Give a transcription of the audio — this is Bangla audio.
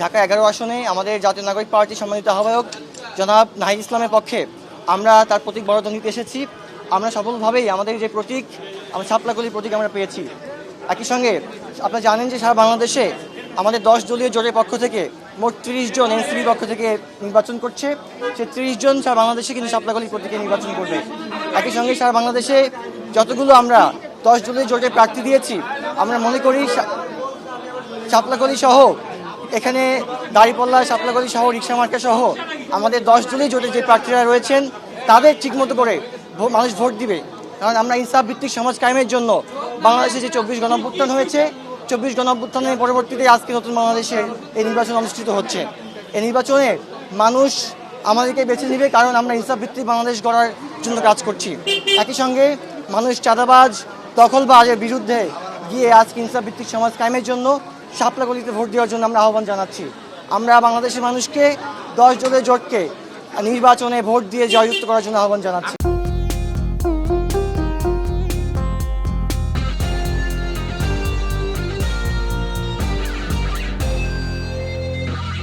ঢাকা 11 আসনে আমাদের জাতীয় নাগরিক পার্টি সম্মানিত আহ্বায়ক জনাব নাহিদ ইসলামের পক্ষে আমরা তার প্রতীক বরাদ্দ নিতে এসেছি। আমরা সফলভাবেই আমাদের যে প্রতীক, আমরা শাপলাকলির প্রতীক আমরা পেয়েছি। একই সঙ্গে আপনারা জানেন যে সারা বাংলাদেশে আমাদের 10 দলীয় জোটের পক্ষ থেকে মোট 30 জন এনসিপির পক্ষ থেকে নির্বাচন করছে। সেই 30 জন সারা বাংলাদেশে কিন্তু শাপলাকলির প্রতীকে নির্বাচন করবে। একই সঙ্গে সারা বাংলাদেশে যতগুলো আমরা 10 দলীয় জোটের প্রার্থী দিয়েছি, আমরা মনে করি শাপলাকলি সহ এখানে দাঁড়িপাল্লা, শাপলাকলি সহ, রিক্সা মার্কা সহ আমাদের 10 দলীয় জোটের যে প্রার্থীরা রয়েছেন তাদের ঠিকমতো করে মানুষ ভোট দিবে। কারণ আমরা ইনসাফ ভিত্তিক সমাজ কায়েমের জন্য বাংলাদেশে যে 24 গণঅভ্যুত্থান হয়েছে, 24 গণঅভ্যুত্থানের পরবর্তীতে আজকে নতুন বাংলাদেশে এই নির্বাচন অনুষ্ঠিত হচ্ছে। এই নির্বাচনে মানুষ আমাদেরকে বেছে নেবে, কারণ আমরা ইনসাফ ভিত্তিক বাংলাদেশ গড়ার জন্য কাজ করছি। একই সঙ্গে মানুষ চাঁদাবাজ, দখলবাজের বিরুদ্ধে গিয়ে আজকে ইনসাফ ভিত্তিক সমাজ কায়েমের জন্য শাপলাকলিতে ভোট দেওয়ার জন্য আমরা আহ্বান জানাচ্ছি। আমরা বাংলাদেশের মানুষকে 10 দলের জোটকে নির্বাচনে ভোট দিয়ে জয়যুক্ত করার জন্য আহ্বান জানাচ্ছি।